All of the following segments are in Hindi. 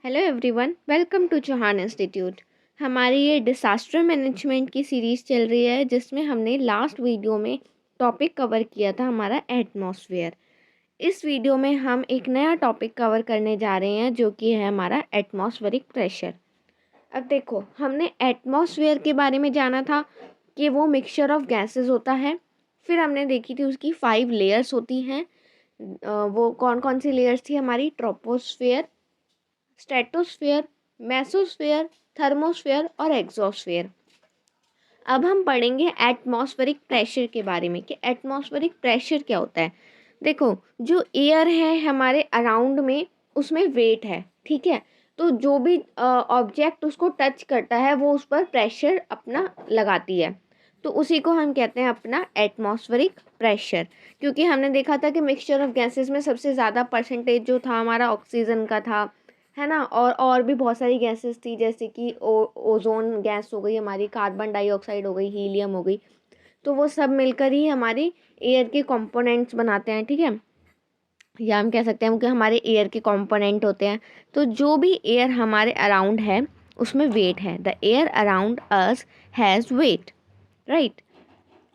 Hello everyone, welcome to Chauhan institute. हमारी ये डिसास्टर मैनेजमेंट की सीरीज़ चल रही है जिसमें हमने लास्ट वीडियो में टॉपिक कवर किया था हमारा एटमॉस्फेयर। इस वीडियो में हम एक नया टॉपिक कवर करने जा रहे हैं जो कि है हमारा एटमॉस्फेरिक प्रेशर। अब देखो, हमने एटमॉस्फेयर के बारे में जाना था कि वो मिक्सचर ऑफ गैसेस होता है। फिर हमने देखी थी उसकी 5 लेयर्स होती हैं। वो कौन कौन सी लेयर्स थी हमारी? ट्रोपोस्फेयर, स्ट्रेटोस्फेयर, मेसोस्फेयर, थर्मोस्फेयर और एक्सोस्फेयर। अब हम पढ़ेंगे एटमॉस्फेरिक प्रेशर के बारे में कि एटमॉस्फेरिक प्रेशर क्या होता है। देखो, जो एयर है हमारे अराउंड में उसमें वेट है, ठीक है। तो जो भी ऑब्जेक्ट उसको टच करता है वो उस पर प्रेशर अपना लगाती है, तो उसी को हम कहते हैं अपना एटमॉस्फेरिक प्रेशर। क्योंकि हमने देखा था कि मिक्सचर ऑफ गैसेस में सबसे ज़्यादा परसेंटेज जो था हमारा ऑक्सीजन का था, है ना। और भी बहुत सारी गैसेस थी जैसे कि ओजोन गैस हो गई हमारी, कार्बन डाइऑक्साइड हो गई, हीलियम हो गई। तो वो सब मिलकर ही हमारी एयर के कंपोनेंट्स बनाते हैं, ठीक है। या हम कह सकते हैं कि हमारे एयर के कंपोनेंट होते हैं। तो जो भी एयर हमारे अराउंड है उसमें वेट है। The air around us has wait, right,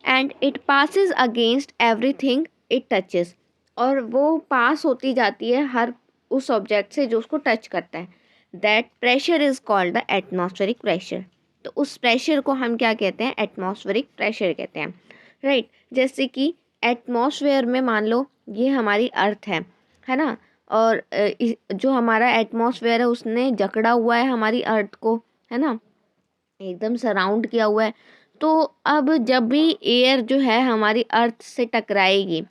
and it passes against everything it touches. और वो पास होती जाती है हर उस ऑब्जेक्ट से जो उसको टच करता है। That pressure is called the atmospheric pressure. तो उस प्रेशर को हम क्या कहते हैं? एटमॉस्फेरिक प्रेशर कहते हैं, राइट। जैसे कि एटमॉस्फेयर में मान लो ये हमारी अर्थ है ना। और जो हमारा एटमॉस्फेयर है उसने जकड़ा हुआ है हमारी अर्थ को, है ना, एकदम सराउंड किया हुआ है। तो अब जब भी एयर जो है हमारी अर्थ से टकराएगी,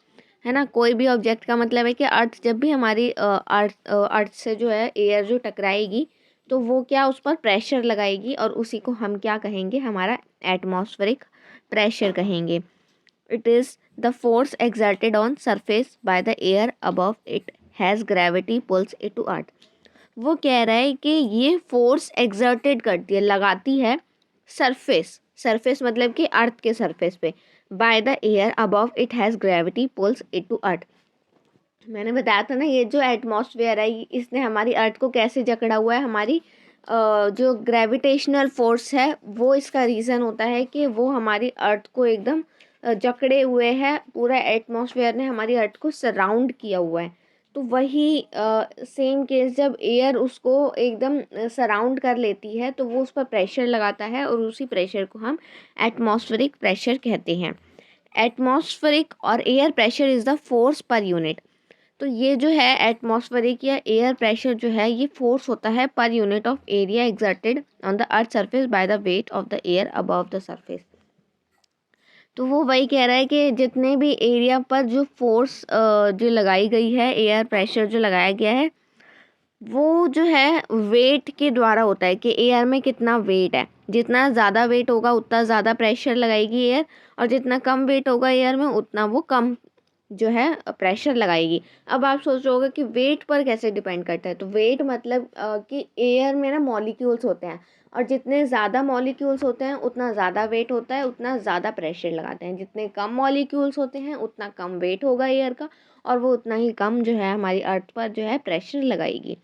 है ना, कोई भी ऑब्जेक्ट का मतलब है कि अर्थ जब भी हमारी अर्थ से जो है एयर जो टकराएगी तो वो क्या उस पर प्रेशर लगाएगी, और उसी को हम क्या कहेंगे? हमारा एटमॉस्फेरिक प्रेशर कहेंगे। It is the force exerted on surface by the air above it has gravity pulls it to earth. वो कह रहा है कि ये फोर्स एग्जर्टेड करती है, लगाती है सरफेस, सरफेस मतलब कि अर्थ के सरफेस पे, by the air above it has gravity pulls it to earth. मैंने बताया था ना, ये जो एटमॉस्फेयर है इसने हमारी अर्थ को कैसे जकड़ा हुआ है। हमारी जो ग्रेविटेशनल फोर्स है वो इसका रीज़न होता है कि वो हमारी अर्थ को एकदम जकड़े हुए है। पूरा एटमॉस्फेयर ने हमारी अर्थ को सराउंड किया हुआ है। तो वही सेम केस जब एयर उसको एकदम सराउंड कर लेती है तो वो उस पर प्रेशर लगाता है, और उसी प्रेशर को हम एटमॉस्फेरिक प्रेशर कहते हैं। एटमॉस्फेरिक और air pressure is the force per unit. तो ये जो है एटमॉस्फेरिक या एयर प्रेशर जो है ये फोर्स होता है per unit of area exerted on the earth surface by the weight of the air above the surface. तो वो वही कह रहा है कि जितने भी एरिया पर जो फोर्स जो लगाई गई है, एयर प्रेशर जो लगाया गया है, वो जो है वेट के द्वारा होता है कि एयर में कितना वेट है। जितना ज़्यादा वेट होगा उतना ज़्यादा प्रेशर लगाएगी एयर, और जितना कम वेट होगा एयर में उतना वो कम जो है प्रेशर लगाएगी। अब आप सोच रहे होगे कि वेट पर कैसे डिपेंड करता है। तो वेट मतलब कि एयर में ना मॉलिक्यूल्स होते हैं, और जितने ज़्यादा मॉलिक्यूल्स होते हैं उतना ज़्यादा वेट होता है, उतना ज़्यादा प्रेशर लगाते हैं। जितने कम मॉलिक्यूल्स होते हैं उतना कम वेट होगा एयर का, और वो उतना ही कम जो है हमारी अर्थ पर जो है प्रेशर लगाएगी।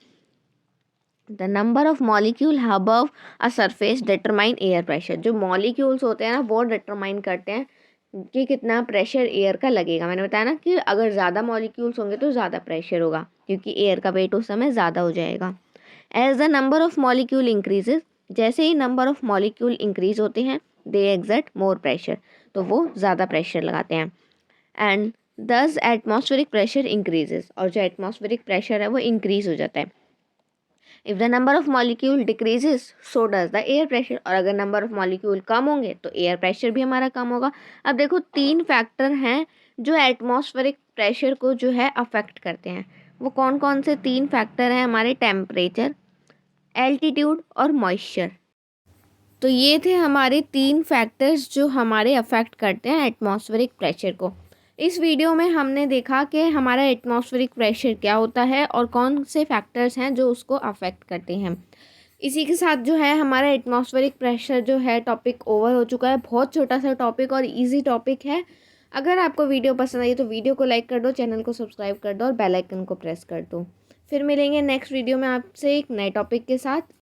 The number of molecule above a surface determine air pressure. जो मॉलिक्यूल्स होते हैं ना वो डिटरमाइन करते हैं कि कितना प्रेशर एयर का लगेगा। मैंने बताया ना कि अगर ज़्यादा मॉलिक्यूल्स होंगे तो ज़्यादा प्रेशर होगा, क्योंकि एयर का वेट उस समय ज़्यादा हो जाएगा। As the number of molecule increases, जैसे ही नंबर ऑफ मॉलिक्यूल इंक्रीज होते हैं, दे एक्सर्ट मोर प्रेशर, तो वो ज़्यादा प्रेशर लगाते हैं। एंड दस एटमॉस्फेरिक प्रेशर इंक्रीजेज, और जो एटमॉस्फेरिक प्रेशर है वो इंक्रीज हो जाता है। If the number of molecule decreases so does the air pressure, और अगर नंबर ऑफ मॉलिक्यूल कम होंगे तो एयर प्रेशर भी हमारा कम होगा। अब देखो, 3 फैक्टर हैं जो एटमॉस्फेरिक प्रेशर को जो है अफेक्ट करते हैं। वो कौन कौन से 3 फैक्टर हैं हमारे? टेम्परेचर, एल्टीट्यूड और मॉइस्चर। तो ये थे हमारे 3 फैक्टर्स जो हमारे अफेक्ट करते हैं एटमॉस्फेरिक प्रेशर को। इस वीडियो में हमने देखा कि हमारा एटमॉस्फेरिक प्रेशर क्या होता है और कौन से फैक्टर्स हैं जो उसको अफेक्ट करते हैं। इसी के साथ जो है हमारा एटमॉस्फेरिक प्रेशर जो है टॉपिक ओवर हो चुका है। बहुत छोटा सा टॉपिक और इजी टॉपिक है। अगर आपको वीडियो पसंद आई तो वीडियो को लाइक कर दो, चैनल को सब्सक्राइब कर दो और बेल आइकन को प्रेस कर दो। फिर मिलेंगे नेक्स्ट वीडियो में आपसे एक नए टॉपिक के साथ।